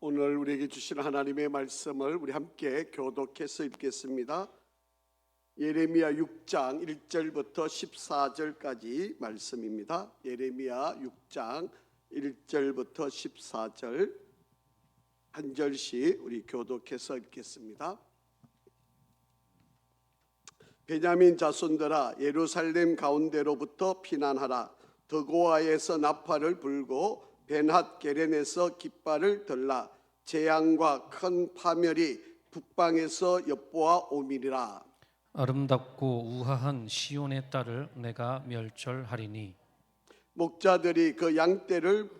오늘 우리에게 주신 하나님의 말씀을 우리 함께 교독해서 읽겠습니다. 예레미야 6장 1절부터 14절까지 말씀입니다. 예레미야 6장 1절부터 14절 한 절씩 우리 교독해서 읽겠습니다. 베냐민 자손들아, 예루살렘 가운데로부터 피난하라. 드고아에서 나팔을 불고 벤핫 게렌에서 깃발을 들라. 재앙과 큰 파멸이 북방에서 엿보아 오미리라. 아름답고 우아한 시온의 딸을 내가 멸절하리니 목자들이 그 양떼를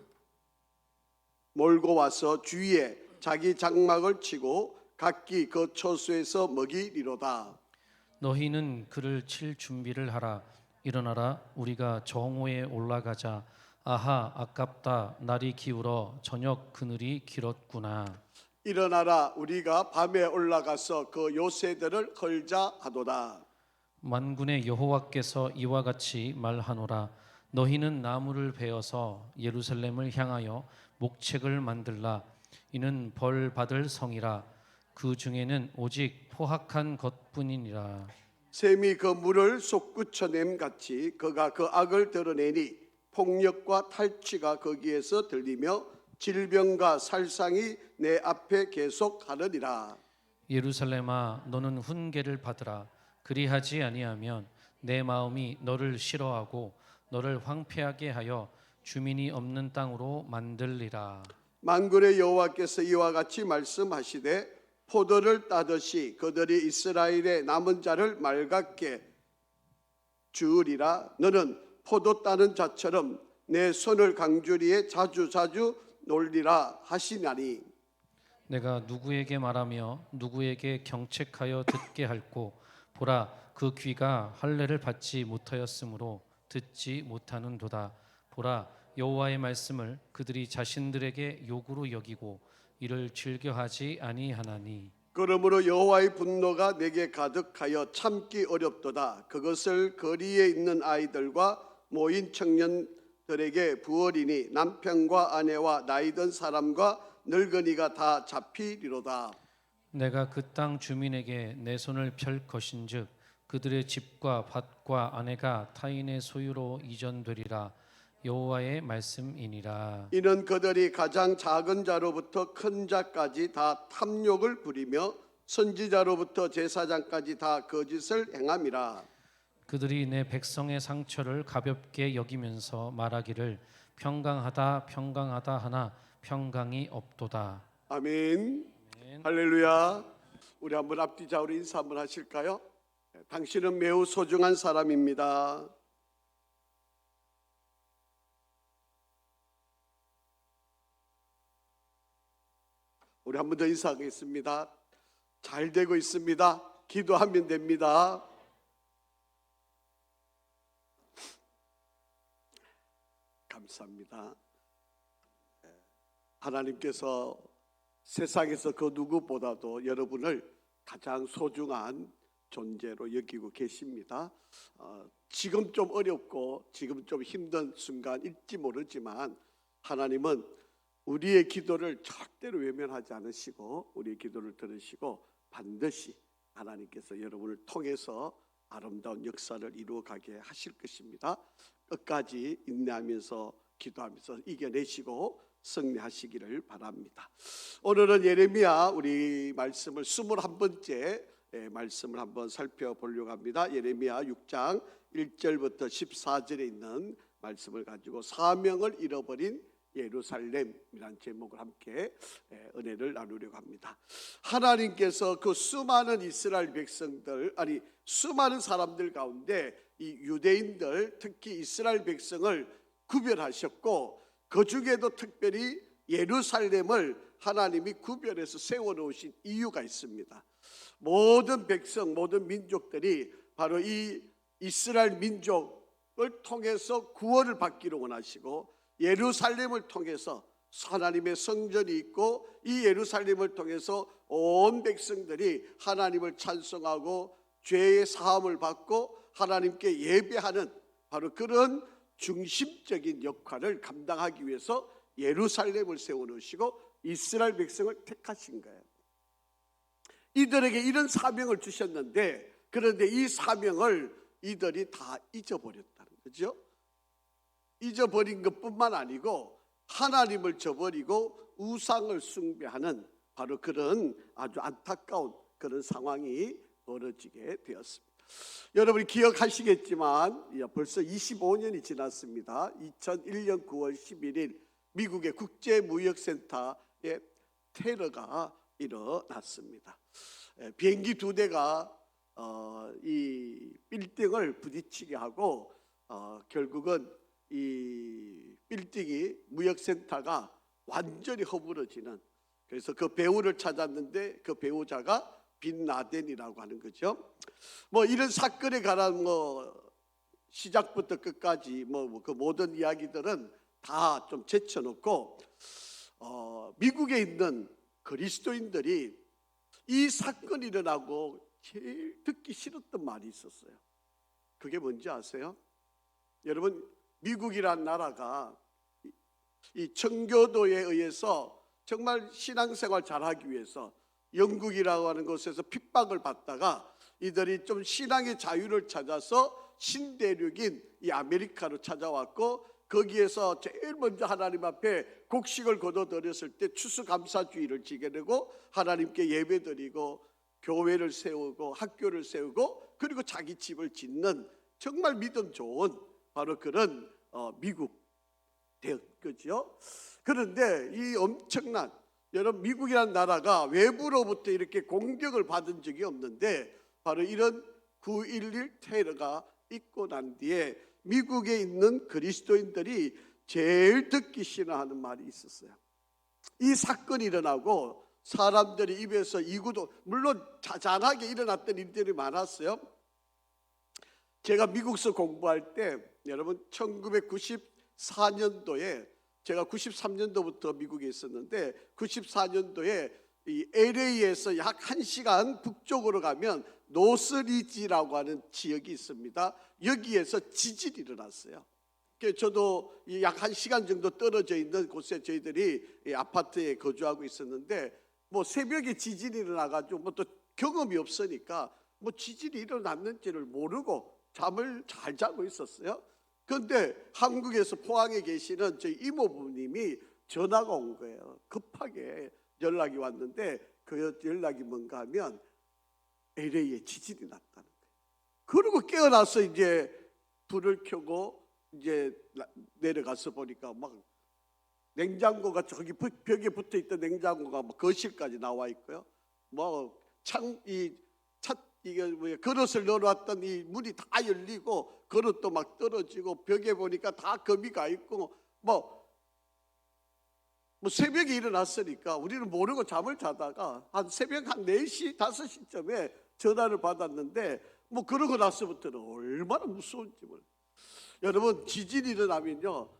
몰고 와서 주위에 자기 장막을 치고 각기 그 초소에서 먹이리로다. 너희는 그를 칠 준비를 하라. 일어나라, 우리가 정오에 올라가자. 아하, 아깝다. 날이 기울어 저녁 그늘이 길었구나. 일어나라, 우리가 밤에 올라가서 그 요새들을 헐자 하도다. 만군의 여호와께서 이와 같이 말하노라. 너희는 나무를 베어서 예루살렘을 향하여 목책을 만들라. 이는 벌 받을 성이라. 그 중에는 오직 포악한 것뿐이니라. 샘이 그 물을 솟구쳐냄 같이 그가 그 악을 드러내니 폭력과 탈취가 거기에서 들리며 질병과 살상이 내 앞에 계속하느니라. 예루살렘아, 너는 훈계를 받으라. 그리하지 아니하면 내 마음이 너를 싫어하고 너를 황폐하게 하여 주민이 없는 땅으로 만들리라. 만군의 여호와께서 이와 같이 말씀하시되 포도를 따듯이 그들이 이스라엘의 남은 자를 맑게 주으리라. 너는 포도 따는 자처럼 내 손을 강주리에 자주 놀리라 하시나니. 내가 누구에게 말하며 누구에게 경책하여 듣게 할꼬. 보라, 그 귀가 할례를 받지 못하였으므로 듣지 못하는도다. 보라, 여호와의 말씀을 그들이 자신들에게 욕으로 여기고 이를 즐겨하지 아니하나니. 그러므로 여호와의 분노가 내게 가득하여 참기 어렵도다. 그것을 거리에 있는 아이들과 모인 청년들에게 부으리니 남편과 아내와 나이든 사람과 늙은이가 다 잡히리로다. 내가 그 땅 주민에게 내 손을 펼 것인즉 그들의 집과 밭과 아내가 타인의 소유로 이전되리라. 여호와의 말씀이니라. 이는 그들이 가장 작은 자로부터 큰 자까지 다 탐욕을 부리며 선지자로부터 제사장까지 다 거짓을 행함이라. 그들이 내 백성의 상처를 가볍게 여기면서 말하기를 평강하다 평강하다 하나 평강이 없도다. 아멘. 할렐루야. 우리 한번 앞뒤 좌우로 인사 한번 하실까요? 당신은 매우 소중한 사람입니다. 우리 한 번 더 인사하겠습니다. 잘 되고 있습니다. 기도하면 됩니다. 감사합니다. 하나님께서 세상에서 그 누구보다도 여러분을 가장 소중한 존재로 여기고 계십니다. 지금 좀 어렵고 지금 좀 힘든 순간일지 모르지만 하나님은 우리의 기도를 절대로 외면하지 않으시고 우리의 기도를 들으시고 반드시 하나님께서 여러분을 통해서 아름다운 역사를 이루어가게 하실 것입니다. 끝까지 인내하면서 기도하면서 이겨내시고 승리하시기를 바랍니다. 오늘은 예레미야 우리 말씀을 21번째 말씀을 한번 살펴보려고 합니다. 예레미야 6장 1절부터 14절에 있는 말씀을 가지고 사명을 잃어버린 예루살렘이라는 제목을 함께 은혜를 나누려고 합니다. 하나님께서 그 수많은 이스라엘 백성들, 아니 수많은 사람들 가운데 이 유대인들, 특히 이스라엘 백성을 구별하셨고 그 중에도 특별히 예루살렘을 하나님이 구별해서 세워놓으신 이유가 있습니다. 모든 백성, 모든 민족들이 바로 이 이스라엘 민족을 통해서 구원을 받기를 원하시고 예루살렘을 통해서 하나님의 성전이 있고 이 예루살렘을 통해서 온 백성들이 하나님을 찬송하고 죄의 사함을 받고 하나님께 예배하는 바로 그런 중심적인 역할을 감당하기 위해서 예루살렘을 세워놓으시고 이스라엘 백성을 택하신 거예요. 이들에게 이런 사명을 주셨는데, 그런데 이 사명을 이들이 다 잊어버렸다는 거죠. 잊어버린 것뿐만 아니고 하나님을 저버리고 우상을 숭배하는 바로 그런 아주 안타까운 그런 상황이 벌어지게 되었습니다. 여러분이 기억하시겠지만 벌써 25년이 지났습니다. 2001년 9월 11일 미국의 국제무역센터에 테러가 일어났습니다. 비행기 2대가 이 빌딩을 부딪히게 하고 결국은 이 빌딩이 무역센터가 완전히 허물어지는, 그래서 그 배우를 찾았는데 그 배우자가 빈 라덴이라고 하는 거죠. 뭐 이런 사건에 관한 시작부터 끝까지 그 모든 이야기들은 다 좀 제쳐놓고 미국에 있는 그리스도인들이 이 사건이 일어나고 제일 듣기 싫었던 말이 있었어요. 그게 뭔지 아세요? 여러분, 미국이란 나라가 이 청교도에 의해서 정말 신앙생활 잘하기 위해서 영국이라고 하는 곳에서 핍박을 받다가 이들이 좀 신앙의 자유를 찾아서 신대륙인 이 아메리카로 찾아왔고, 거기에서 제일 먼저 하나님 앞에 곡식을 거둬들였을 때 추수감사주의를 지게 되고 하나님께 예배드리고 교회를 세우고 학교를 세우고 그리고 자기 집을 짓는 정말 믿음 좋은 바로 그런 미국 되었죠. 그런데 이 엄청난, 여러분, 미국이라는 나라가 외부로부터 이렇게 공격을 받은 적이 없는데 바로 이런 9.11 테러가 있고 난 뒤에 미국에 있는 그리스도인들이 제일 듣기 싫어하는 말이 있었어요. 이 사건이 일어나고 사람들이 입에서 이구도, 물론 자잘하게 일어났던 일들이 많았어요. 제가 미국서 공부할 때 여러분 1994년도에 제가 93년도부터 미국에 있었는데 94년도에 이 LA에서 약 1시간 북쪽으로 가면 노스리지라고 하는 지역이 있습니다. 여기에서 지진이 일어났어요. 저도 약 1시간 정도 떨어져 있는 곳에 저희들이 아파트에 거주하고 있었는데 뭐 새벽에 지진이 일어나가지고 뭐 또 경험이 없으니까 뭐 지진이 일어났는지를 모르고 잠을 잘 자고 있었어요. 그런데 한국에서 포항에 계시는 저희 이모부님이 전화가 온 거예요. 급하게 연락이 왔는데 그 연락이 뭔가 하면 LA에 지진이 났다는 거예요. 그리고 깨어나서 이제 불을 켜고 이제 내려가서 보니까 막 냉장고가 저기 벽에 붙어 있던 냉장고가 막 거실까지 나와 있고요. 뭐 이게 뭐야, 그릇을 넣어놨던 이 문이 다 열리고 그릇도 막 떨어지고 벽에 보니까 다 금이 가 있고 뭐 새벽에 일어났으니까 우리는 모르고 잠을 자다가 한 새벽 한 4시, 5시쯤에 전화를 받았는데 뭐 그러고 나서부터는 얼마나 무서운지 몰라요. 여러분, 지진이 일어나면요,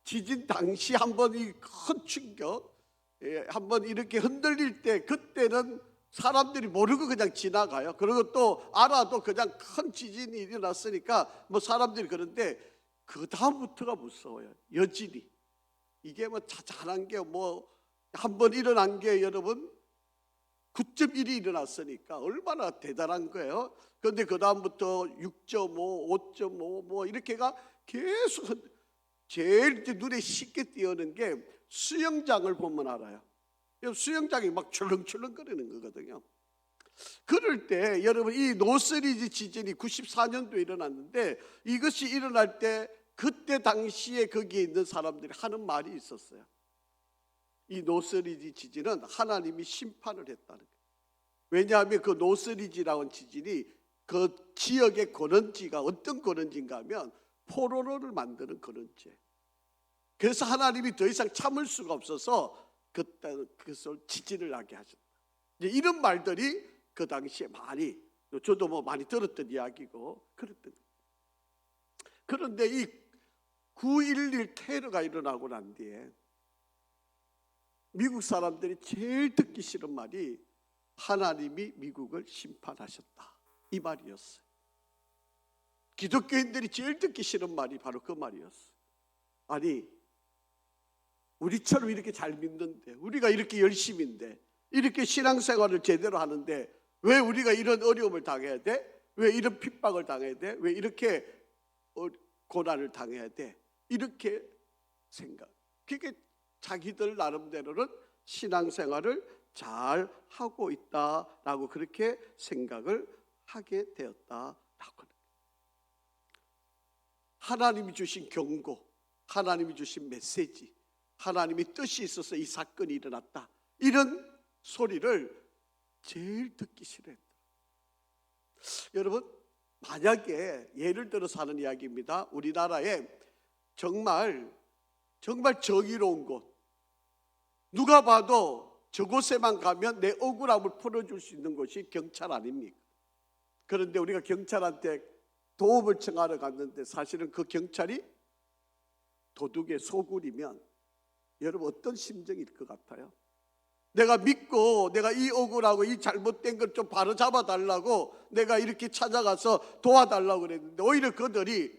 지진 당시 한번 이 큰 충격, 한번 이렇게 흔들릴 때 그때는 사람들이 모르고 그냥 지나가요. 그리고 또 알아도 그냥 큰 지진이 일어났으니까 뭐 사람들이 그런데 그 다음부터가 무서워요. 여진이. 이게 뭐 자잘한 게 뭐 한 번 일어난 게 여러분 9.1이 일어났으니까 얼마나 대단한 거예요. 그런데 그 다음부터 6.5, 5.5 뭐 이렇게가 계속 제일 눈에 쉽게 띄어는 게 수영장을 보면 알아요. 수영장이 막 출렁출렁 거리는 거거든요. 그럴 때 여러분, 이 노스리지 지진이 94년도에 일어났는데 이것이 일어날 때 그때 당시에 거기에 있는 사람들이 하는 말이 있었어요. 이 노스리지 지진은 하나님이 심판을 했다는 거예요. 왜냐하면 그 노스리지라는 지진이 그 지역의 근원지가 어떤 근원지인가 하면 포로로를 만드는 근원지예요. 그래서 하나님이 더 이상 참을 수가 없어서 그것을 지진을 나게 하셨다. 이런 말들이 그 당시에 많이, 저도 뭐 많이 들었던 이야기고 그랬던 거예요. 그런데 이 9.11 테러가 일어나고 난 뒤에 미국 사람들이 제일 듣기 싫은 말이 하나님이 미국을 심판하셨다, 이 말이었어요. 기독교인들이 제일 듣기 싫은 말이 바로 그 말이었어요. 아니, 우리처럼 이렇게 잘 믿는데, 우리가 이렇게 열심인데, 이렇게 신앙생활을 제대로 하는데 왜 우리가 이런 어려움을 당해야 돼? 왜 이런 핍박을 당해야 돼? 왜 이렇게 고난을 당해야 돼? 이렇게 생각. 그게 자기들 나름대로는 신앙생활을 잘 하고 있다라고 그렇게 생각을 하게 되었다라고. 하나님이 주신 경고, 하나님이 주신 메시지, 하나님이 뜻이 있어서 이 사건이 일어났다, 이런 소리를 제일 듣기 싫어했다. 여러분, 만약에 예를 들어서 하는 이야기입니다. 우리나라에 정말 정의로운 곳, 누가 봐도 저곳에만 가면 내 억울함을 풀어줄 수 있는 곳이 경찰 아닙니까? 그런데 우리가 경찰한테 도움을 청하러 갔는데 사실은 그 경찰이 도둑의 소굴이면 여러분 어떤 심정일 것 같아요? 내가 믿고 내가 이 억울하고 이 잘못된 걸 좀 바로 잡아달라고 내가 이렇게 찾아가서 도와달라고 그랬는데 오히려 그들이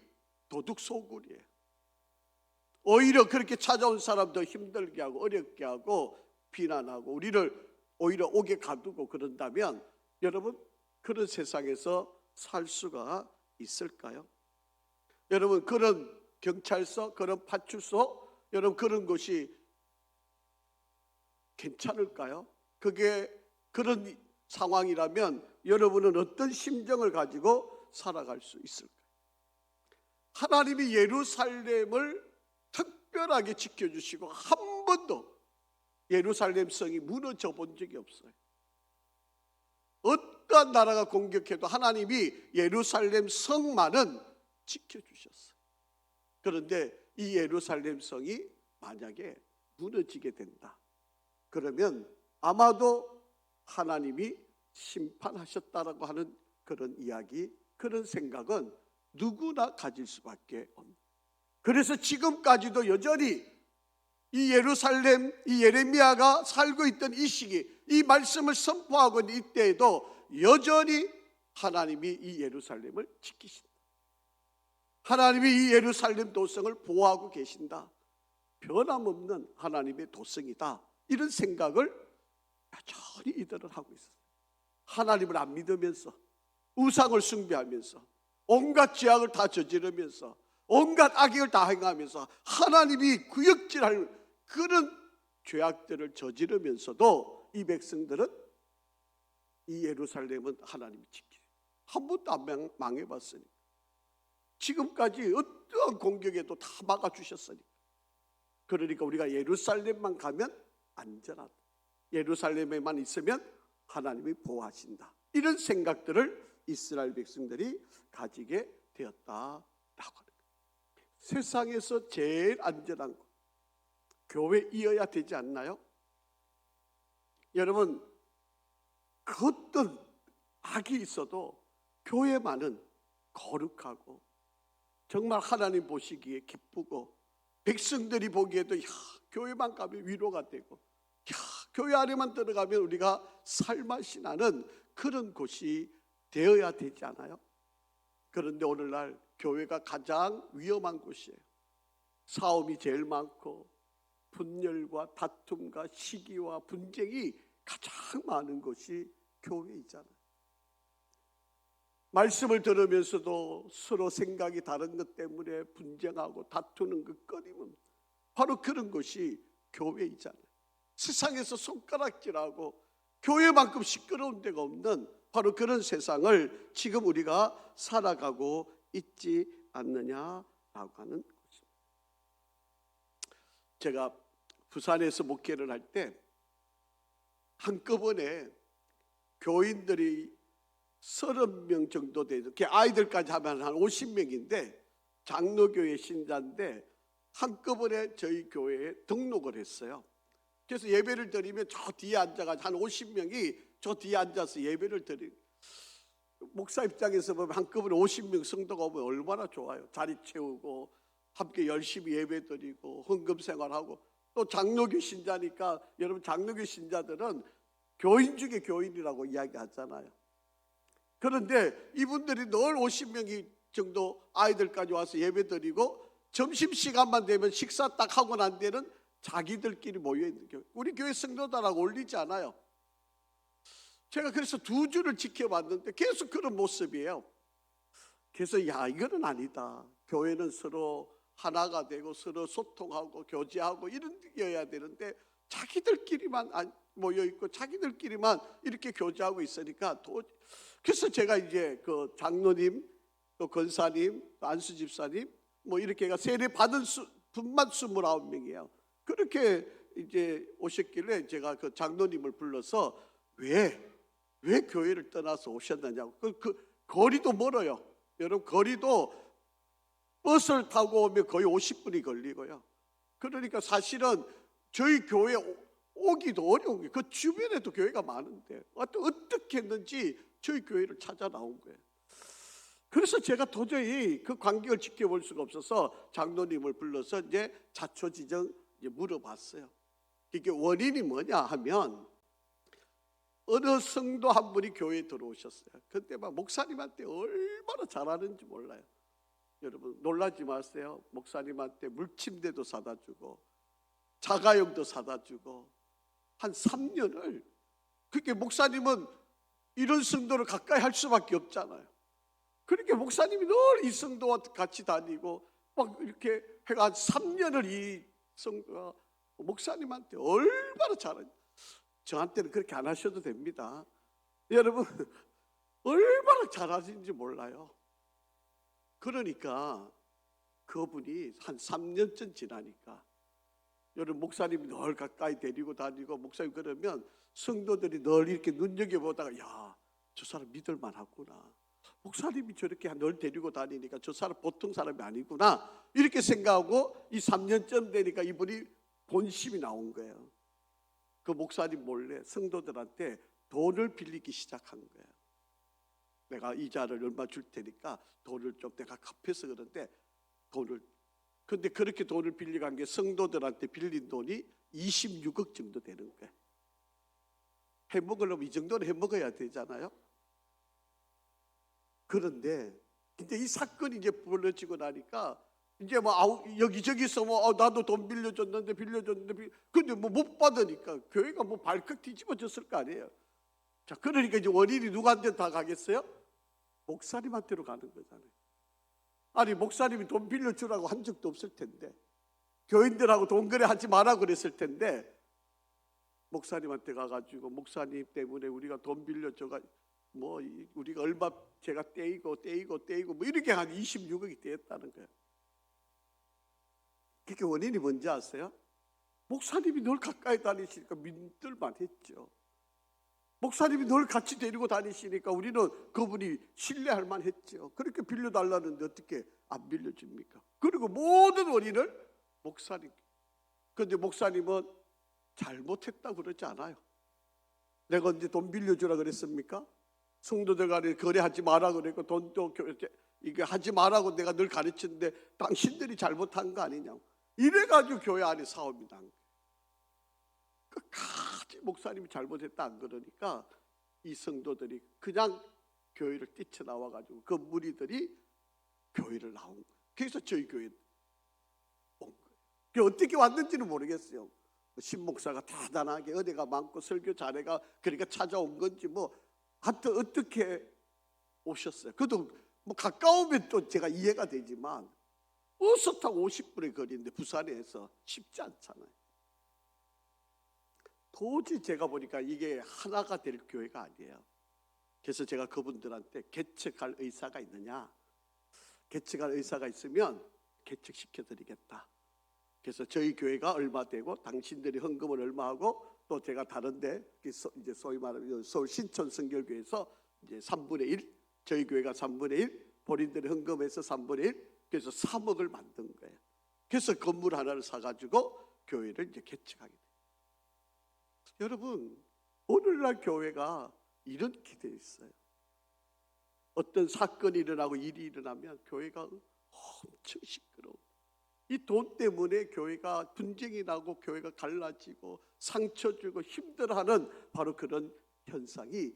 도둑 소굴이에요. 오히려 그렇게 찾아온 사람도 힘들게 하고 어렵게 하고 비난하고 우리를 오히려 옥에 가두고 그런다면 여러분, 그런 세상에서 살 수가 있을까요? 여러분, 그런 경찰서, 그런 파출소, 여러분 그런 곳이 괜찮을까요? 그게 그런 상황이라면 여러분은 어떤 심정을 가지고 살아갈 수 있을까요? 하나님이 예루살렘을 특별하게 지켜주시고 한 번도 예루살렘 성이 무너져 본 적이 없어요. 어떠한 나라가 공격해도 하나님이 예루살렘 성만은 지켜주셨어요. 그런데 이 예루살렘 성이 만약에 무너지게 된다, 그러면 아마도 하나님이 심판하셨다라고 하는 그런 이야기, 그런 생각은 누구나 가질 수밖에 없는. 그래서 지금까지도 여전히 이 예루살렘, 이 예레미야가 살고 있던 이 시기, 이 말씀을 선포하고 있는 이때에도 여전히 하나님이 이 예루살렘을 지키신다. 하나님이 이 예루살렘 도성을 보호하고 계신다. 변함없는 하나님의 도성이다. 이런 생각을 여전히 이들은 하고 있어요. 하나님을 안 믿으면서, 우상을 숭배하면서, 온갖 죄악을 다 저지르면서, 온갖 악행을 다 행하면서 하나님이 구역질할 그런 죄악들을 저지르면서도 이 백성들은 이 예루살렘은 하나님이 지키죠. 한 번도 안 망해봤으니, 지금까지 어떠한 공격에도 다 막아주셨으니, 그러니까 우리가 예루살렘만 가면 안전하다, 예루살렘에만 있으면 하나님이 보호하신다, 이런 생각들을 이스라엘 백성들이 가지게 되었다라고 합니다. 세상에서 제일 안전한 곳, 교회이어야 되지 않나요? 여러분, 그 어떤 악이 있어도 교회만은 거룩하고 정말 하나님 보시기에 기쁘고 백성들이 보기에도 교회만 가면 위로가 되고 교회 안에만 들어가면 우리가 살맛이 나는 그런 곳이 되어야 되지 않아요? 그런데 오늘날 교회가 가장 위험한 곳이에요. 싸움이 제일 많고 분열과 다툼과 시기와 분쟁이 가장 많은 곳이 교회이잖아요. 말씀을 들으면서도 서로 생각이 다른 것 때문에 분쟁하고 다투는 그 끊임은 바로 그런 것이 교회이잖아요. 세상에서 손가락질하고 교회만큼 시끄러운 데가 없는 바로 그런 세상을 지금 우리가 살아가고 있지 않느냐라고 하는 것입니다. 제가 부산에서 목회를 할 때 한꺼번에 교인들이 30명 정도 되죠. 아이들까지 하면 한 50명인데 장로교회 신자인데 한꺼번에 저희 교회에 등록을 했어요. 그래서 예배를 드리면 저 뒤에 앉아가지고 한 50명이 저 뒤에 앉아서 예배를 드리고, 목사 입장에서 보면 한꺼번에 50명 성도가 오면 얼마나 좋아요. 자리 채우고 함께 열심히 예배 드리고 헌금 생활하고, 또 장로교 신자니까 여러분, 장로교 신자들은 교인 중에 교인이라고 이야기하잖아요. 그런데 이분들이 늘 50명이 정도 아이들까지 와서 예배 드리고 점심시간만 되면 식사 딱 하고 난 데는 자기들끼리 모여있는 교회. 우리 교회 성도들하고 어울리지 않아요. 제가 그래서 2주를 지켜봤는데 계속 그런 모습이에요. 그래서 야, 이거는 아니다. 교회는 서로 하나가 되고 서로 소통하고 교제하고 이런 게여야 되는데 자기들끼리만 모여있고 자기들끼리만 이렇게 교제하고 있으니까 그래서 제가 이제 그 장로님, 또 권사님, 또 안수 집사님 뭐 이렇게가 세례 받은 분만 29명이에요. 그렇게 이제 오셨길래 제가 그 장로님을 불러서 왜 교회를 떠나서 오셨느냐고. 그 거리도 멀어요. 여러분, 거리도 버스를 타고 오면 거의 50분이 걸리고요. 그러니까 사실은 저희 교회 오기도 어려운 게 그 주변에도 교회가 많은데 어떻게 했는지 저희 교회를 찾아 나온 거예요. 그래서 제가 도저히 그 간격을 지켜볼 수가 없어서 장로님을 불러서 이제 자초지정 물어봤어요. 이게 원인이 뭐냐 하면 어느 성도 한 분이 교회에 들어오셨어요. 그때 막 목사님한테 얼마나 잘하는지 몰라요. 여러분 놀라지 마세요. 목사님한테 물침대도 사다 주고 자가용도 사다 주고 한 3년을. 그렇게 목사님은 이런 성도를 가까이 할 수밖에 없잖아요. 그러니까 목사님이 늘 이 성도와 같이 다니고 막 이렇게 해가 한 3년을 이 성도가 목사님한테 얼마나 잘하는지. 저한테는 그렇게 안 하셔도 됩니다. 여러분 얼마나 잘하시는지 몰라요. 그러니까 그분이 한 3년쯤 지나니까 여러분 목사님이 늘 가까이 데리고 다니고 목사님 그러면 성도들이 늘 이렇게 눈여겨보다가 야, 저 사람 믿을만 하구나. 목사님이 저렇게 늘 데리고 다니니까 저 사람 보통 사람이 아니구나 이렇게 생각하고 이 3년쯤 되니까 이분이 본심이 나온 거예요. 그 목사님 몰래 성도들한테 돈을 빌리기 시작한 거예요. 내가 이자를 얼마 줄 테니까 돈을 좀 내가 갚아서 그런데 근데 그렇게 돈을 빌려간 게 성도들한테 빌린 돈이 26억 정도 되는 거예요. 해먹으려면 이 정도는 해먹어야 되잖아요. 그런데 근데 이 사건이 이제 벌어지고 나니까 이제 뭐 여기저기서 뭐 나도 돈 빌려줬는데 근데 뭐 못 받으니까 교회가 뭐 발칵 뒤집어졌을 거 아니에요. 자, 그러니까 이제 원인이 누구한테 다 가겠어요? 목사님한테로 가는 거잖아요. 아니 목사님이 돈 빌려주라고 한 적도 없을 텐데 교인들하고 돈 거래하지 마라 그랬을 텐데 목사님한테 가가지고 목사님 때문에 우리가 돈 빌려줘가 뭐 우리가 얼마 제가 떼이고 뭐 이렇게 한 26억이 떼었다는 거예요. 그게 원인이 뭔지 아세요? 목사님이 늘 가까이 다니시니까 믿을만 했죠. 목사님이 늘 같이 데리고 다니시니까 우리는 그분이 신뢰할 만했죠. 그렇게 빌려달라는데 어떻게 안 빌려줍니까? 그리고 모든 원인을 목사님. 그런데 목사님은 잘못했다고 그러지 않아요. 내가 언제 돈 빌려주라 그랬습니까? 성도들 간에 거래하지 마라 그랬고 돈도 이게 하지 마라고 내가 늘 가르쳤는데 당신들이 잘못한 거 아니냐고. 이래가지고 교회 안에 사업이 난 거예요. 끝까지 목사님이 잘못했다 안 그러니까 이 성도들이 그냥 교회를 뛰쳐나와가지고 그 무리들이 교회를 나온 거예요. 그래서 저희 교회에 온 거예요. 그게 어떻게 왔는지는 모르겠어요. 신목사가 대단하게 은혜가 많고 설교 잘해가 그러니까 찾아온 건지 뭐 하여튼 어떻게 오셨어요. 그래도 뭐 가까우면 또 제가 이해가 되지만 버스 타고 50분의 거리인데 부산에서 쉽지 않잖아요. 도저히 제가 보니까 이게 하나가 될 교회가 아니에요. 그래서 제가 그분들한테 개척할 의사가 있느냐, 개척할 의사가 있으면 개척시켜드리겠다. 그래서 저희 교회가 얼마 되고 당신들이 헌금을 얼마 하고 또 제가 다른데 이제 소위 말하는 서울 신촌 성결교회에서 이제 3분의 1, 저희 교회가 3분의 1, 본인들이 헌금해서 3분의 1, 그래서 3억을 만든 거예요. 그래서 건물 하나를 사가지고 교회를 이제 개척하게 돼요. 여러분, 오늘날 교회가 이렇게 돼 있어요. 어떤 사건이 일어나고 일이 일어나면 교회가 엄청 시끄러워. 이 돈 때문에 교회가 분쟁이 나고 교회가 갈라지고 상처 주고 힘들어하는 바로 그런 현상이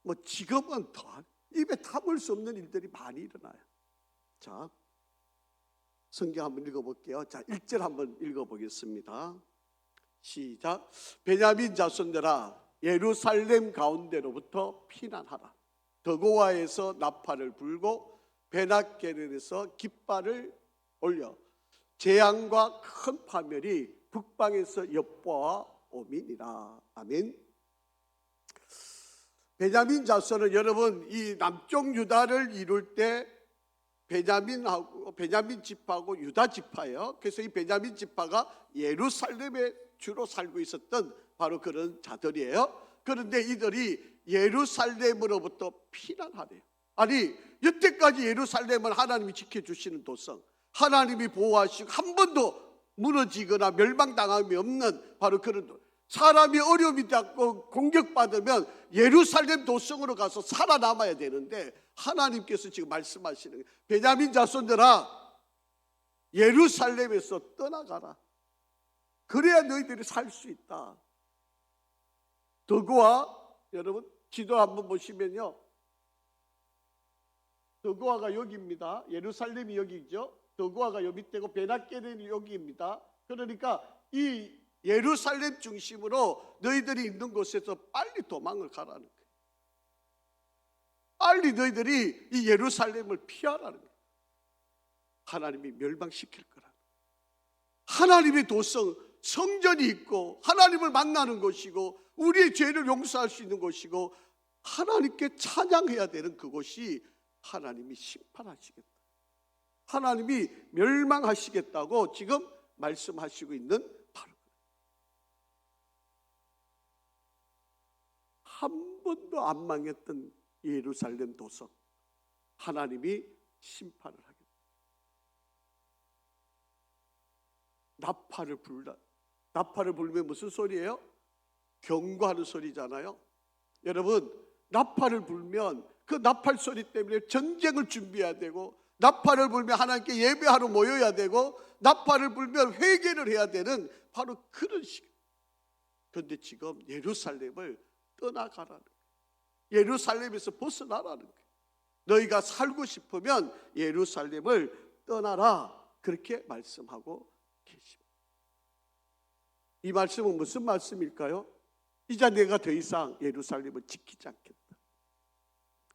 뭐 지금은 더 입에 담을 수 없는 일들이 많이 일어나요. 자, 성경 한번 읽어볼게요. 자, 1절 한번 읽어보겠습니다. 시작. 베냐민 자손들아 예루살렘 가운데로부터 피난하라. 더고아에서 나팔을 불고 베낫게렐에서 깃발을 올려 재앙과 큰 파멸이 북방에서 엿보아 오미니라. 아멘. 베냐민 자손은 여러분 이 남쪽 유다를 이룰 때 베냐민 지파하고 유다 지파예요. 그래서 이 베냐민 지파가 예루살렘에 주로 살고 있었던 바로 그런 자들이에요. 그런데 이들이 예루살렘으로부터 피난하래요. 아니 여태까지 예루살렘을 하나님이 지켜주시는 도성, 하나님이 보호하시고 한 번도 무너지거나 멸망당함이 없는 바로 그런 도성. 사람이 어려움이 닿고 공격받으면 예루살렘 도성으로 가서 살아남아야 되는데 하나님께서 지금 말씀하시는 거예요. 베냐민 자손들아 예루살렘에서 떠나가라. 그래야 너희들이 살 수 있다. 더고아 여러분 지도 한번 보시면요. 더고아가 여기입니다. 예루살렘이 여기죠. 더고아가 여기 밑에고 베낫게렐이 여기입니다. 그러니까 이 예루살렘 중심으로 너희들이 있는 곳에서 빨리 도망을 가라는 거예요. 빨리 너희들이 이 예루살렘을 피하라는 거예요. 하나님이 멸망시킬 거라는 거예요. 하나님의 도성, 성전이 있고 하나님을 만나는 곳이고 우리의 죄를 용서할 수 있는 곳이고 하나님께 찬양해야 되는 그곳이 하나님이 심판하시겠다. 하나님이 멸망하시겠다고 지금 말씀하시고 있는 바로 한 번도 안 망했던 예루살렘 도성 하나님이 심판을 하겠다. 나팔을 불면 무슨 소리예요? 경고하는 소리잖아요. 여러분 나팔을 불면 그 나팔 소리 때문에 전쟁을 준비해야 되고 나팔을 불면 하나님께 예배하러 모여야 되고 나팔을 불면 회개를 해야 되는 바로 그런 시간. 그런데 지금 예루살렘을 떠나가라는 거예요. 예루살렘에서 벗어나라는 거예요. 너희가 살고 싶으면 예루살렘을 떠나라. 그렇게 말씀하고 계십니다. 이 말씀은 무슨 말씀일까요? 이제 내가 더 이상 예루살렘을 지키지 않겠다.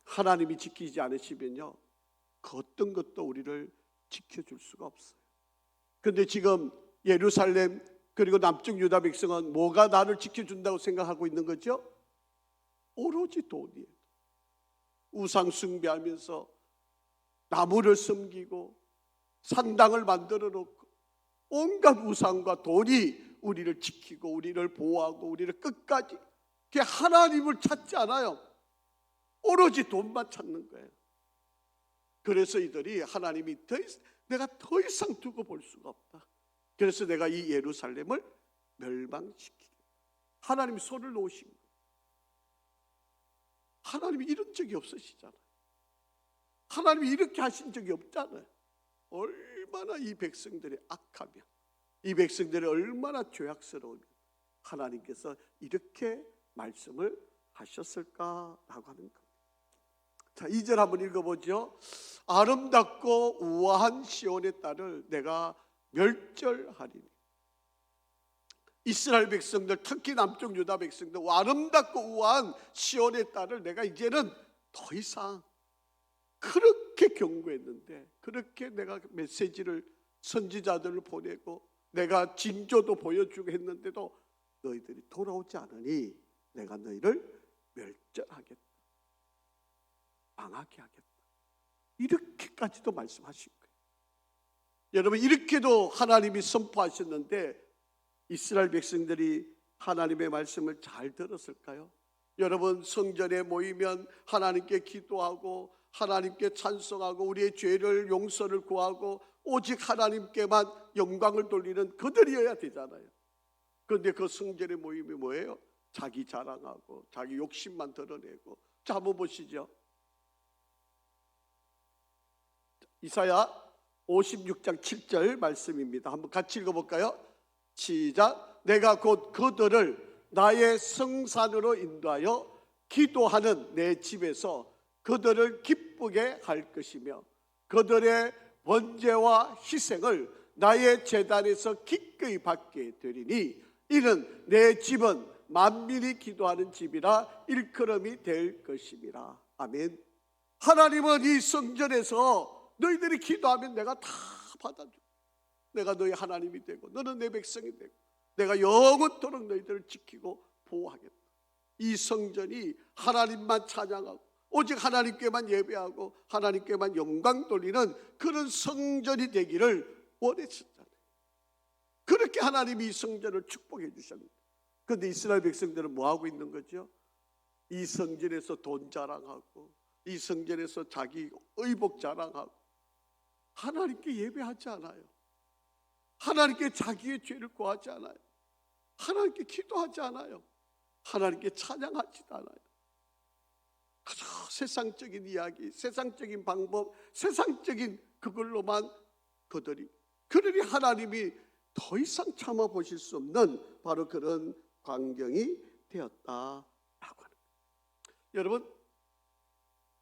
하나님이 지키지 않으시면요 그 어떤 것도 우리를 지켜줄 수가 없어요. 그런데 지금 예루살렘 그리고 남쪽 유다 백성은 뭐가 나를 지켜준다고 생각하고 있는 거죠? 오로지 돈이에요. 우상 숭배하면서 나무를 섬기고 산당을 만들어 놓고 온갖 우상과 돈이 우리를 지키고 우리를 보호하고 우리를 끝까지 하나님을 찾지 않아요. 오로지 돈만 찾는 거예요. 그래서 이들이 하나님이 내가 더 이상 두고 볼 수가 없다. 그래서 내가 이 예루살렘을 멸망시키겠다. 하나님이 손을 놓으신 거예요. 하나님이 이런 적이 없으시잖아요. 하나님이 이렇게 하신 적이 없잖아요. 얼마나 이 백성들이 악하며 이 백성들이 얼마나 죄악스러우면 하나님께서 이렇게 말씀을 하셨을까라고 하는 겁니다. 자, 2절 한번 읽어보죠. 아름답고 우아한 시온의 딸을 내가 멸절하리니. 이스라엘 백성들 특히 남쪽 유다 백성들 아름답고 우아한 시온의 딸을 내가 이제는 더 이상 그렇게 경고했는데 그렇게 내가 메시지를 선지자들을 보내고 내가 징조도 보여주고 했는데도 너희들이 돌아오지 않으니 내가 너희를 멸절하겠다. 망하게 하겠다. 이렇게까지도 말씀하신 거예요. 여러분 이렇게도 하나님이 선포하셨는데 이스라엘 백성들이 하나님의 말씀을 잘 들었을까요? 여러분 성전에 모이면 하나님께 기도하고 하나님께 찬송하고 우리의 죄를 용서를 구하고 오직 하나님께만 영광을 돌리는 그들이어야 되잖아요. 그런데 그 성전에 모임이 뭐예요? 자기 자랑하고 자기 욕심만 드러내고. 자, 한번 보시죠. 이사야 56장 7절 말씀입니다. 한번 같이 읽어볼까요? 시작. 내가 곧 그들을 나의 성산으로 인도하여 기도하는 내 집에서 그들을 기쁘게 할 것이며 그들의 번제와 희생을 나의 제단에서 기꺼이 받게 되리니 이는 내 집은 만민이 기도하는 집이라 일컬음이 될 것임이라. 아멘. 하나님은 이 성전에서 너희들이 기도하면 내가 다 받아줘. 내가 너희 하나님이 되고 너는 내 백성이 되고 내가 영원토록 너희들을 지키고 보호하겠다. 이 성전이 하나님만 찬양하고 오직 하나님께만 예배하고 하나님께만 영광 돌리는 그런 성전이 되기를 원했었잖아요. 그렇게 하나님이 이 성전을 축복해 주셨는데, 그런데 이스라엘 백성들은 뭐 하고 있는 거죠? 이 성전에서 돈 자랑하고 이 성전에서 자기 의복 자랑하고 하나님께 예배하지 않아요. 하나님께 자기의 죄를 고하지 않아요. 하나님께 기도하지 않아요. 하나님께 찬양하지도 않아요. 그저 세상적인 이야기, 세상적인 방법, 세상적인 그걸로만 그러니 하나님이 더 이상 참아보실 수 없는 바로 그런 광경이 되었다라고 하는 거예요. 여러분,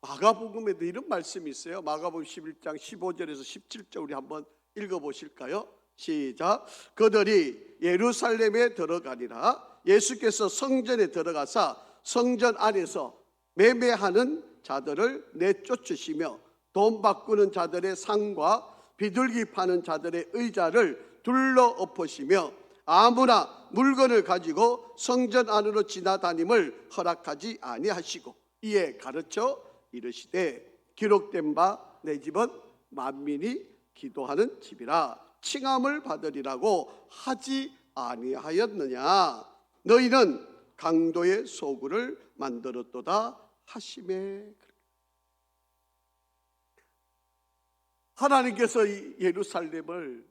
마가복음에도 이런 말씀이 있어요. 마가복음 11장 15절에서 17절 우리 한번 읽어보실까요? 시작. 그들이 예루살렘에 들어가니라. 예수께서 성전에 들어가사 성전 안에서 매매하는 자들을 내쫓으시며 돈 바꾸는 자들의 상과 비둘기 파는 자들의 의자를 둘러 엎으시며 아무나 물건을 가지고 성전 안으로 지나다님을 허락하지 아니하시고 이에 가르쳐 이르시되 기록된 바 내 집은 만민이 기도하는 집이라 칭함을 받으리라고 하지 아니하였느냐. 너희는 강도의 소굴을 만들었도다 하시매. 하나님께서 이 예루살렘을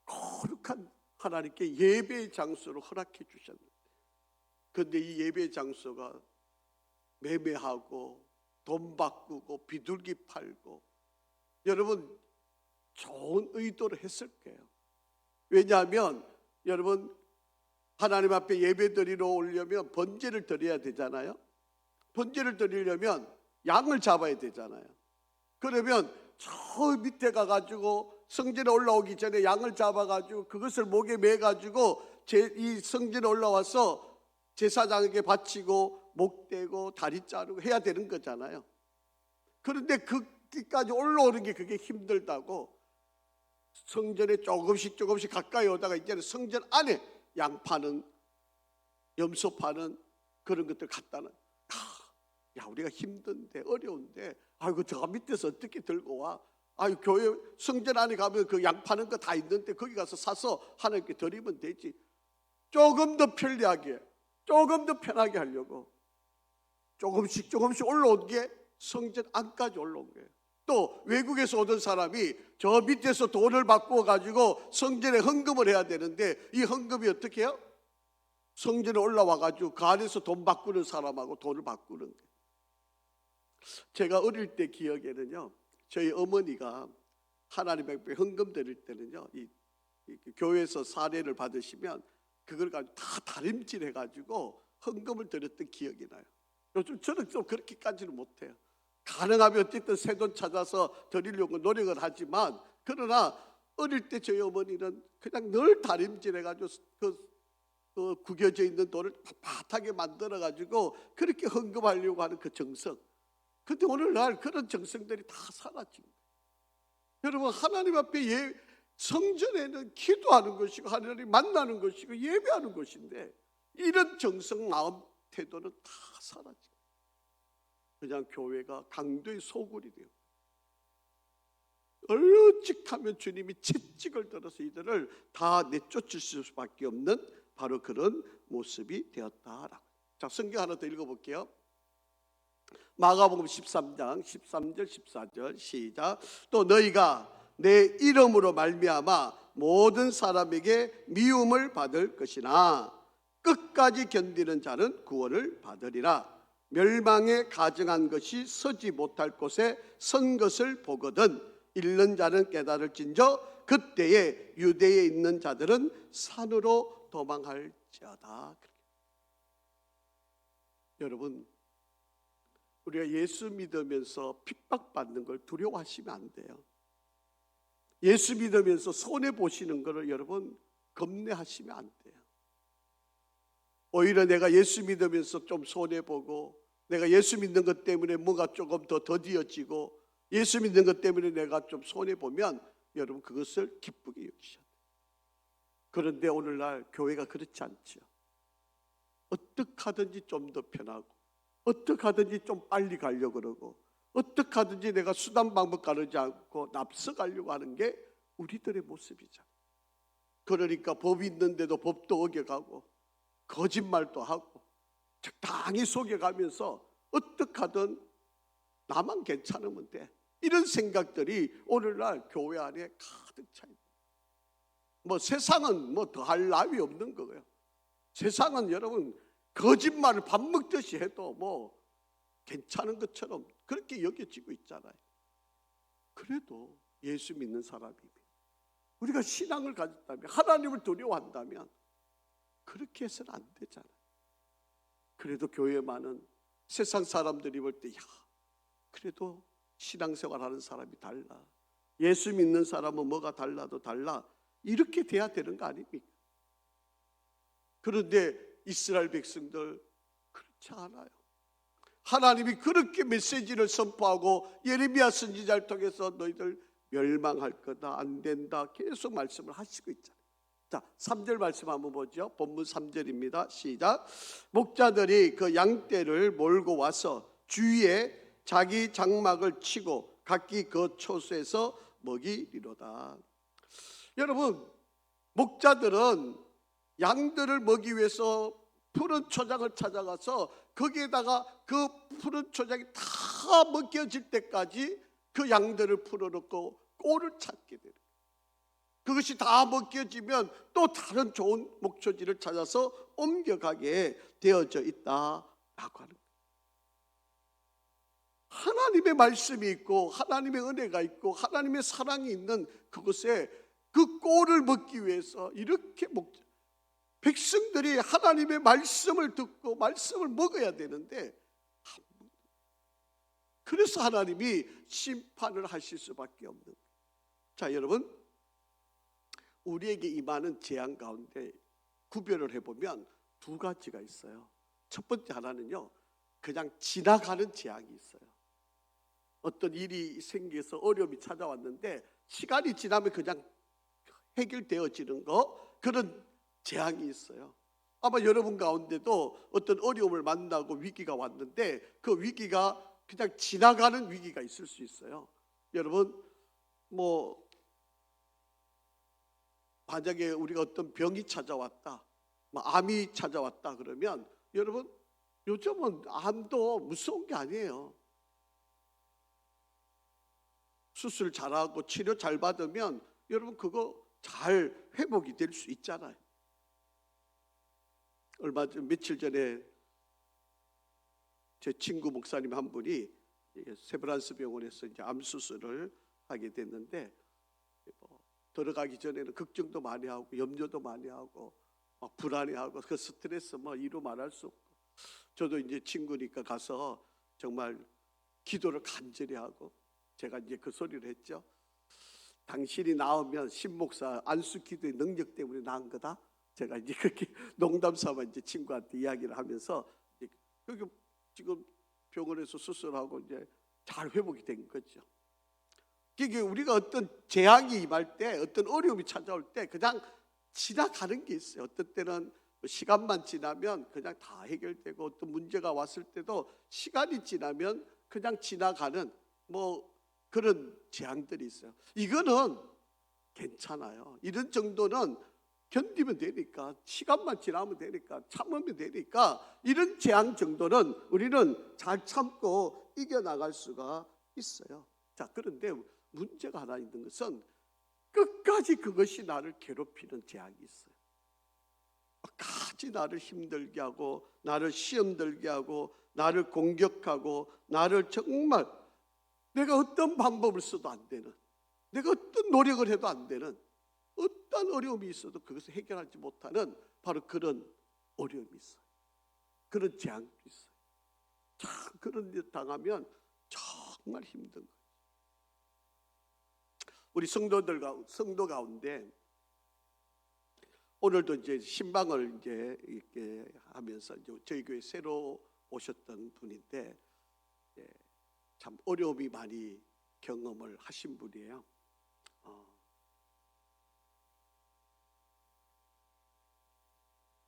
거룩한 하나님께 예배의 장소로 허락해 주셨는데, 그런데 이 예배의 장소가 매매하고 돈 바꾸고 비둘기 팔고, 여러분 좋은 의도를 했을 거예요. 왜냐하면 여러분 하나님 앞에 예배 드리러 오려면 번제를 드려야 되잖아요. 번제를 드리려면 양을 잡아야 되잖아요. 그러면 저 밑에 가가지고 성전에 올라오기 전에 양을 잡아가지고 그것을 목에 매가지고 이 성전에 올라와서 제사장에게 바치고 목 떼고 다리 자르고 해야 되는 거잖아요. 그런데 거기까지 올라오는 게 그게 힘들다고 성전에 조금씩 가까이 오다가 이제는 성전 안에 양 파는, 염소 파는 그런 것들 갖다는, 야 우리가 힘든데 어려운데 아이고 저 밑에서 어떻게 들고 와? 아유 교회 성전 안에 가면 그 양 파는 거 다 있는데 거기 가서 사서 하나님께 드리면 되지. 조금 더 편리하게, 조금 더 편하게 하려고 조금씩 올라온 게 성전 안까지 올라온 거예요. 또 외국에서 오던 사람이 저 밑에서 돈을 바꾸어 가지고 성전에 헌금을 해야 되는데 이 헌금이 어떻게 해요? 성전에 올라와 가지고 그 안에서 돈 바꾸는 사람하고 돈을 바꾸는 거예요. 제가 어릴 때 기억에는요, 저희 어머니가 하나님 앞에 헌금 드릴 때는요, 이 교회에서 사례를 받으시면 그걸 가지고 다 다림질 해가지고 헌금을 드렸던 기억이 나요. 요즘 저는 좀 그렇게까지는 못해요. 가능하면 어쨌든 새 돈 찾아서 드리려고 노력을 하지만, 그러나 어릴 때 저희 어머니는 그냥 늘 다림질 해가지고 그 구겨져 있는 돈을 빳빳하게 만들어가지고 그렇게 헌금하려고 하는 그 정성. 근데 오늘날 그런 정성들이 다 사라진 거예요. 여러분 하나님 앞에 성전에는 기도하는 것이고 하나님 만나는 것이고 예배하는 것인데 이런 정성 마음 태도는 다 사라진 거예요. 그냥 교회가 강도의 소굴이 돼요. 얼찍하면 주님이 채찍을 들어서 이들을 다 내쫓을 수밖에 없는 바로 그런 모습이 되었다라고. 자, 성경 하나 더 읽어볼게요. 마가복음 13장 13절 14절 시작. 또 너희가 내 이름으로 말미암아 모든 사람에게 미움을 받을 것이나 끝까지 견디는 자는 구원을 받으리라. 멸망에 가증한 것이 서지 못할 곳에 선 것을 보거든 잃는 자는 깨달을진저 그때에 유대에 있는 자들은 산으로 도망할지어다. 여러분 우리가 예수 믿으면서 핍박받는 걸 두려워하시면 안 돼요. 예수 믿으면서 손해 보시는 것을 여러분 겁내하시면 안 돼요. 오히려 내가 예수 믿으면서 좀 손해보고, 내가 예수 믿는 것 때문에 뭔가 조금 더 더디어지고, 예수 믿는 것 때문에 내가 좀 손해보면 여러분 그것을 기쁘게 여기셔야 돼요. 그런데 오늘날 교회가 그렇지 않죠. 어떻게 하든지 좀 더 편하고, 어떻게 하든지 좀 빨리 가려고 그러고, 어떻게 하든지 내가 수단 방법 가르지 않고 납득하려고 하는 게 우리들의 모습이잖아요. 그러니까 법이 있는데도 법도 어겨가고, 거짓말도 하고, 적당히 속여가면서 어떻게 하든 나만 괜찮으면 돼, 이런 생각들이 오늘날 교회 안에 가득 차 있고, 뭐 세상은 뭐 더할 나위 없는 거예요. 세상은 여러분 거짓말을 밥 먹듯이 해도 뭐 괜찮은 것처럼 그렇게 여겨지고 있잖아요. 그래도 예수 믿는 사람이면, 우리가 신앙을 가졌다면, 하나님을 두려워한다면 그렇게 해서는 안 되잖아요. 그래도 교회 많은 세상 사람들이 볼 때, 야, 그래도 신앙생활 하는 사람이 달라, 예수 믿는 사람은 뭐가 달라도 달라, 이렇게 돼야 되는 거 아닙니까? 그런데 이스라엘 백성들 그렇지 않아요. 하나님이 그렇게 메시지를 선포하고 예레미야 선지자를 통해서 너희들 멸망할 거다, 안 된다, 계속 말씀을 하시고 있잖아요. 자, 3절 말씀 한번 보죠. 본문 3절입니다. 시작. 목자들이 그 양떼를 몰고 와서 주위에 자기 장막을 치고 각기 그 초소에서 먹이리로다. 여러분, 목자들은 양들을 먹기 위해서 푸른 초장을 찾아가서 거기에다가 그 푸른 초장이 다 먹혀질 때까지 그 양들을 풀어놓고 꼴을 찾게 되는 거예요. 그것이 다 먹혀지면 또 다른 좋은 목초지를 찾아서 옮겨가게 되어져 있다라고 하는 거예요. 하나님의 말씀이 있고 하나님의 은혜가 있고 하나님의 사랑이 있는 그곳에 그 꼴을 먹기 위해서 이렇게 백성들이 하나님의 말씀을 듣고 말씀을 먹어야 되는데, 그래서 하나님이 심판을 하실 수밖에 없는 거예요. 자, 여러분, 우리에게 임하는 재앙 가운데 구별을 해보면 두 가지가 있어요. 첫 번째 하나는요, 그냥 지나가는 재앙이 있어요. 어떤 일이 생겨서 어려움이 찾아왔는데 시간이 지나면 그냥 해결되어지는 거, 그런 재앙이 있어요. 아마 여러분 가운데도 어떤 어려움을 만나고 위기가 왔는데 그 위기가 그냥 지나가는 위기가 있을 수 있어요. 여러분, 뭐 만약에 우리가 어떤 병이 찾아왔다, 뭐 암이 찾아왔다 그러면 여러분, 요즘은 암도 무서운 게 아니에요. 수술 잘하고 치료 잘 받으면 여러분 그거 잘 회복이 될 수 있잖아요. 며칠 전에 제 친구 목사님 한 분이 세브란스 병원에서 이제 암 수술을 하게 됐는데, 들어가기 전에는 걱정도 많이 하고 염려도 많이 하고 막 불안해하고 그 스트레스 뭐 이루 말할 수 없고, 저도 이제 친구니까 가서 정말 기도를 간절히 하고 제가 이제 그 소리를 했죠. 당신이 나오면 신목사 안수 기도의 능력 때문에 나은 거다. 제가 이제 그렇게 농담 삼아 이제 친구한테 이야기를 하면서 그게 지금 병원에서 수술하고 이제 잘 회복이 된 거죠. 이게 우리가 어떤 재앙이 임할 때, 어떤 어려움이 찾아올 때 그냥 지나가는 게 있어요. 어떤 때는 시간만 지나면 그냥 다 해결되고, 어떤 문제가 왔을 때도 시간이 지나면 그냥 지나가는 뭐 그런 재앙들이 있어요. 이거는 괜찮아요. 이런 정도는 견디면 되니까, 시간만 지나면 되니까, 참으면 되니까, 이런 재앙 정도는 우리는 잘 참고 이겨나갈 수가 있어요. 자, 그런데 문제가 하나 있는 것은 끝까지 그것이 나를 괴롭히는 재앙이 있어요. 끝까지 나를 힘들게 하고, 나를 시험 들게 하고, 나를 공격하고, 나를 정말 내가 어떤 방법을 써도 안 되는, 내가 어떤 노력을 해도 안 되는, 어떤 어려움이 있어도 그것을 해결하지 못하는 바로 그런 어려움이 있어요. 그런 재앙이 있어요. 참 그런 일 당하면 정말 힘든 거예요. 우리 성도 가운데 오늘도 이제 신방을 이제 이렇게 하면서 이제 저희 교회 새로 오셨던 분인데 참 어려움이 많이 경험을 하신 분이에요.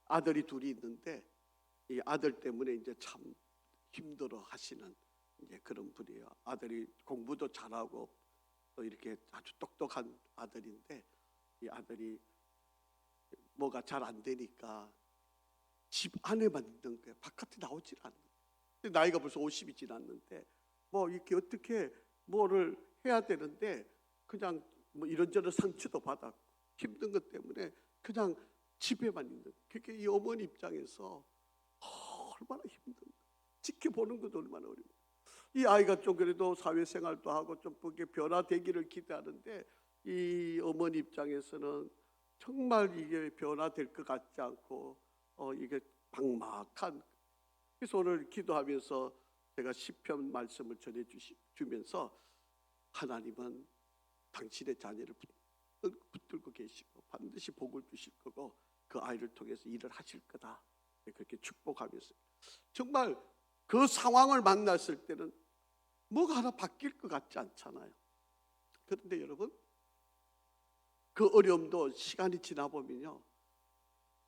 아들이 둘이 있는데 이 아들 때문에 이제 참 힘들어 하시는 이제 그런 분이에요. 아들이 공부도 잘하고 또 이렇게 아주 똑똑한 아들인데 이 아들이 뭐가 잘 안 되니까 집 안에만 있는 거예요. 바깥에 나오질 않는 거예요. 나이가 벌써 50이 지났는데 뭐 이렇게 어떻게 뭐를 해야 되는데 그냥 뭐 이런저런 상처도 받았고 힘든 것 때문에 그냥 집에만 있는 거예요. 그게 이 어머니 입장에서 얼마나 힘든 거예요. 지켜보는 것도 얼마나 어려워요. 이 아이가 좀 그래도 사회생활도 하고 좀 그게 변화되기를 기대하는데 이 어머니 입장에서는 정말 이게 변화될 것 같지 않고 이게 막막한. 그래서 오늘 기도하면서 제가 시편 말씀을 전해주면서 하나님은 당신의 자녀를 붙들고 계시고 반드시 복을 주실 거고 그 아이를 통해서 일을 하실 거다, 그렇게 축복하면서 정말 그 상황을 만났을 때는 뭐가 하나 바뀔 것 같지 않잖아요. 그런데 여러분, 그 어려움도 시간이 지나 보면요,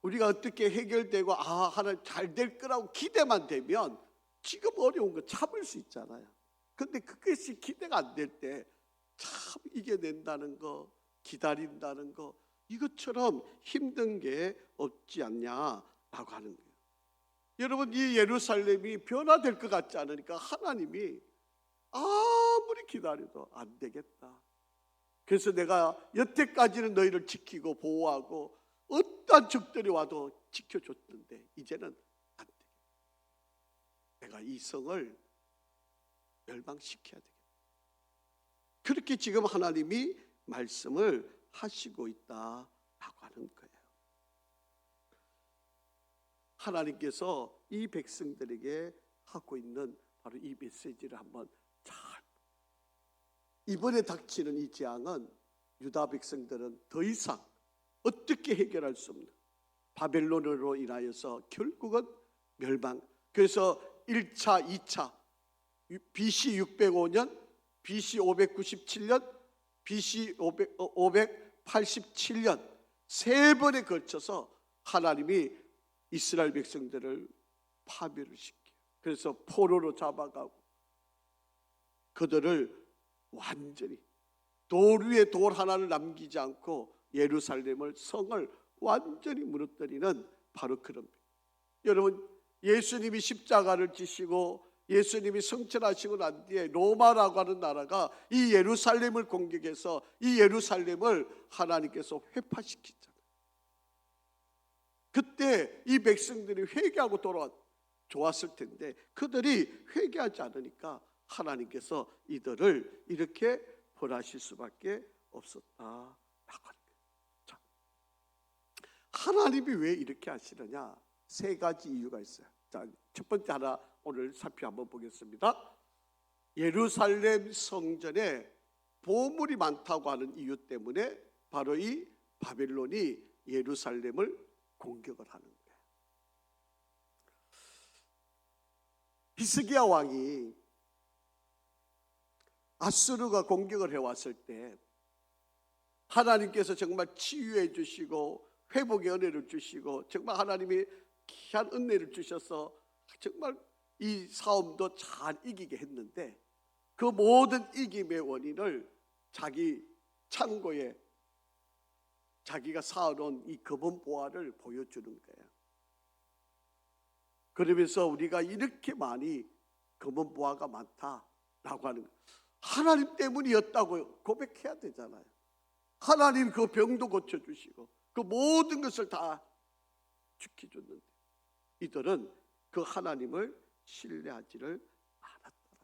우리가 어떻게 해결되고 하나 잘 될 거라고 기대만 되면 지금 어려운 거 참을 수 있잖아요. 근데 그것이 기대가 안 될 때 참 이겨낸다는 거, 기다린다는 거, 이것처럼 힘든 게 없지 않냐라고 하는 거예요. 여러분, 이 예루살렘이 변화될 것 같지 않으니까 하나님이 아무리 기다려도 안 되겠다. 그래서 내가 여태까지는 너희를 지키고 보호하고 어떠한 적들이 와도 지켜줬는데 이제는 안 돼. 내가 이 성을 멸망시켜야 되겠다. 그렇게 지금 하나님이 말씀을 하시고 있다라고 하는 거예요. 하나님께서 이 백성들에게 하고 있는 바로 이 메시지를 한번 잘, 이번에 닥치는 이 재앙은 유다 백성들은 더 이상 어떻게 해결할 수 없는 바벨론으로 인하여서 결국은 멸망. 그래서 1차, 2차 BC 605년, BC 597년, BC 587년 세 번에 걸쳐서 하나님이 이스라엘 백성들을 파멸을 시켜요. 그래서 포로로 잡아가고 그들을 완전히 돌 위에 돌 하나를 남기지 않고 예루살렘을, 성을 완전히 무너뜨리는 바로 그런. 여러분, 예수님이 십자가를 지시고 예수님이 성천하시고 난 뒤에 로마라고 하는 나라가 이 예루살렘을 공격해서 이 예루살렘을 하나님께서 회파시키잖아요. 그때 이 백성들이 회개하고 좋았을 텐데 그들이 회개하지 않으니까 하나님께서 이들을 이렇게 벌하실 수밖에 없었다라고 하는 거예요. 자, 하나님이 왜 이렇게 하시느냐? 세 가지 이유가 있어요. 자, 첫 번째 하나 오늘 살펴 한번 보겠습니다. 예루살렘 성전에 보물이 많다고 하는 이유 때문에 바로 이 바벨론이 예루살렘을 공격을 하는 거예요. 히스기야 왕이 아수르가 공격을 해왔을 때 하나님께서 정말 치유해 주시고 회복의 은혜를 주시고 정말 하나님이 귀한 은혜를 주셔서 정말 이 싸움도 잘 이기게 했는데 그 모든 이김의 원인을 자기 창고에 자기가 쌓아놓은 이 금은 보화를 보여주는 거예요. 그러면서 우리가 이렇게 많이 금은 보화가 많다라고 하는 거예요. 하나님 때문이었다고 고백해야 되잖아요. 하나님 그 병도 고쳐주시고 그 모든 것을 다 지켜줬는데 이들은 그 하나님을 신뢰하지를 않았더라.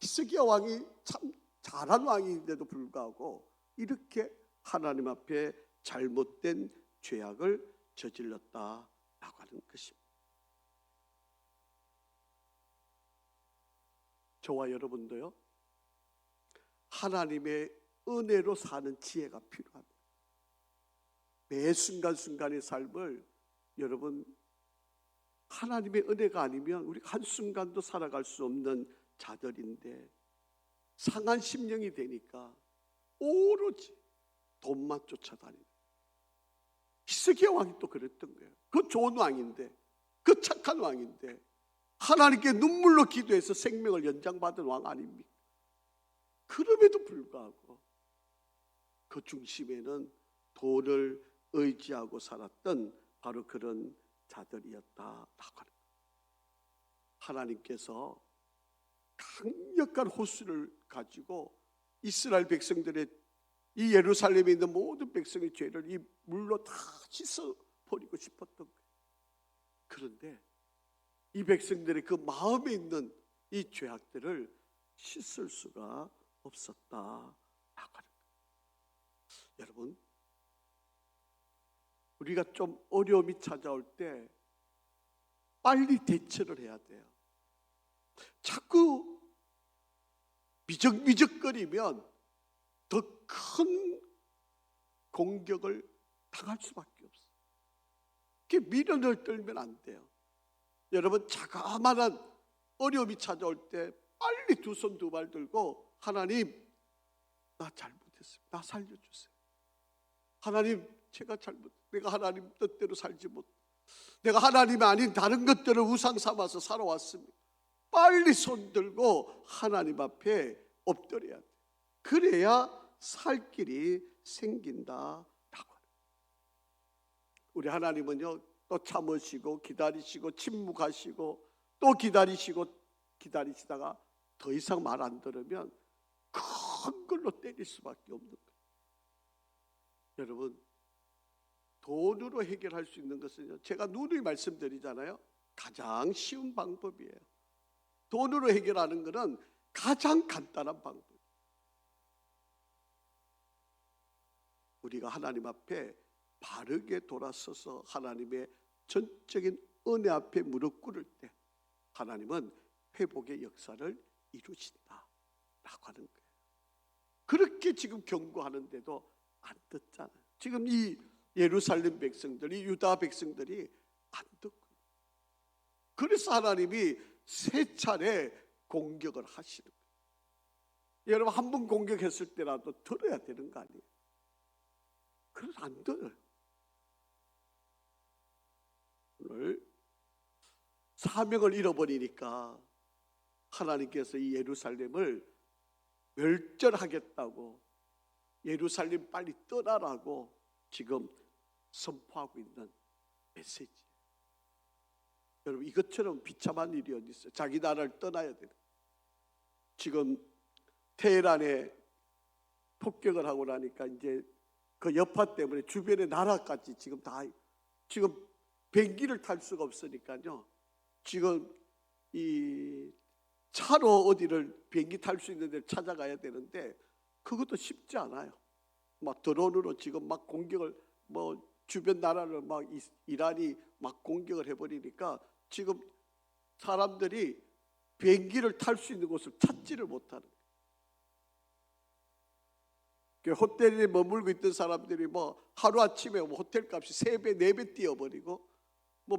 히스기야 왕이 참 잘한 왕인데도 불구하고 이렇게 하나님 앞에 잘못된 죄악을 저질렀다라고 하는 것입니다. 저와 여러분도요, 하나님의 은혜로 사는 지혜가 필요합니다. 매 순간순간의 삶을 여러분 하나님의 은혜가 아니면 우리 한순간도 살아갈 수 없는 자들인데 상한 심령이 되니까 오로지 돈만 쫓아다니는 히스기야 왕이 또 그랬던 거예요. 그 좋은 왕인데, 그 착한 왕인데 하나님께 눈물로 기도해서 생명을 연장받은 왕 아닙니까? 그럼에도 불구하고 그 중심에는 돈을 의지하고 살았던 바로 그런 자들이었다라고 하는 거예요. 하나님께서 강력한 호수를 가지고 이스라엘 백성들의 이 예루살렘에 있는 모든 백성의 죄를 이 물로 다 씻어버리고 싶었던 거예요. 그런데 이 백성들의 그 마음에 있는 이 죄악들을 씻을 수가 없었다라고 하는 거예요. 여러분, 우리가 좀 어려움이 찾아올 때 빨리 대처를 해야 돼요. 자꾸 미적미적거리면 더 큰 공격을 당할 수밖에 없어요. 이렇게 미련을 떨면 안 돼요. 여러분, 자그마한 어려움이 찾아올 때 빨리 두 손 두 발 들고 하나님, 나 잘못했어요. 나 살려주세요. 하나님, 내가 하나님 뜻대로 살지 못, 내가 하나님이 아닌 다른 것들을 우상 삼아서 살아왔습니다. 빨리 손 들고 하나님 앞에 엎드려야 돼. 그래야 살 길이 생긴다라고. 우리 하나님은요, 또 참으시고 기다리시고 침묵하시고 또 기다리시다가 더 이상 말 안 들으면 큰 걸로 때릴 수밖에 없는 거예요. 여러분, 돈으로 해결할 수 있는 것은요, 제가 누누이 말씀드리잖아요. 가장 쉬운 방법이에요. 돈으로 해결하는 것은 가장 간단한 방법. 우리가 하나님 앞에 바르게 돌아서서 하나님의 전적인 은혜 앞에 무릎 꿇을 때 하나님은 회복의 역사를 이루신다라고 하는 거예요. 그렇게 지금 경고하는데도 안 듣잖아요. 지금 이 예루살렘 백성들이, 유다 백성들이 안 듣고, 그래서 하나님이 세 차례 공격을 하시는 거예요. 여러분, 한 번 공격했을 때라도 들어야 되는 거 아니에요? 그래서 안 들어요. 오늘 사명을 잃어버리니까 하나님께서 이 예루살렘을 멸절하겠다고, 예루살렘 빨리 떠나라고 지금 선포하고 있는 메시지. 여러분, 이것처럼 비참한 일이 어디 있어요? 자기 나라를 떠나야 돼요. 지금 테헤란에 폭격을 하고 나니까 이제 그 여파 때문에 주변의 나라까지 지금 비행기를 탈 수가 없으니까요. 지금 이 차로 어디를 비행기 탈 수 있는 데를 찾아가야 되는데 그것도 쉽지 않아요. 막 드론으로 지금 막 공격을, 주변 나라를 막 이란이 막 공격을 해버리니까 지금 사람들이 비행기를 탈 수 있는 곳을 찾지를 못하는 거예요. 호텔에 머물고 있던 사람들이 하루아침에 호텔 값이 3배, 4배 뛰어버리고,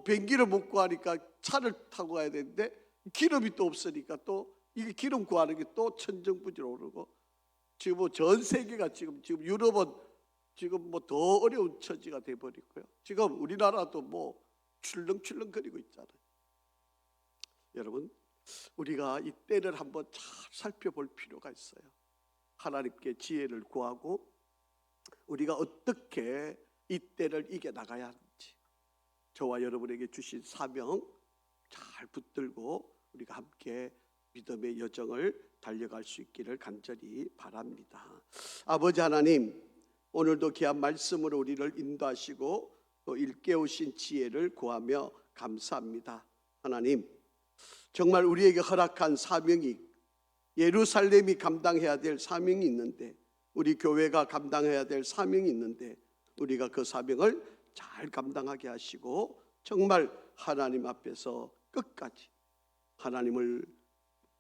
비행기를 못 구하니까 차를 타고 가야 되는데 기름이 또 없으니까 또 이게 기름 구하는 게 또 천정부지로 오르고, 지금 전 세계가 지금 유럽은 지금 더 어려운 처지가 돼버리고요. 지금 우리나라도 출렁출렁거리고 있잖아요. 여러분, 우리가 이 때를 한번 잘 살펴볼 필요가 있어요. 하나님께 지혜를 구하고 우리가 어떻게 이 때를 이겨나가야 하는지, 저와 여러분에게 주신 사명 잘 붙들고 우리가 함께 믿음의 여정을 달려갈 수 있기를 간절히 바랍니다. 아버지 하나님, 오늘도 귀한 말씀으로 우리를 인도하시고 또 일깨우신 지혜를 구하며 감사합니다. 하나님, 정말 우리에게 허락한 사명이, 예루살렘이 감당해야 될 사명이 있는데, 우리 교회가 감당해야 될 사명이 있는데, 우리가 그 사명을 잘 감당하게 하시고 정말 하나님 앞에서 끝까지 하나님을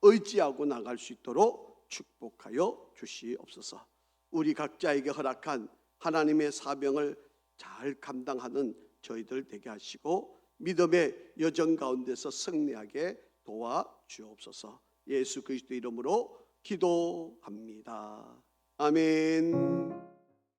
의지하고 나갈 수 있도록 축복하여 주시옵소서. 우리 각자에게 허락한 하나님의 사명을 잘 감당하는 저희들 되게 하시고 믿음의 여정 가운데서 승리하게 도와주옵소서. 예수 그리스도 이름으로 기도합니다. 아멘.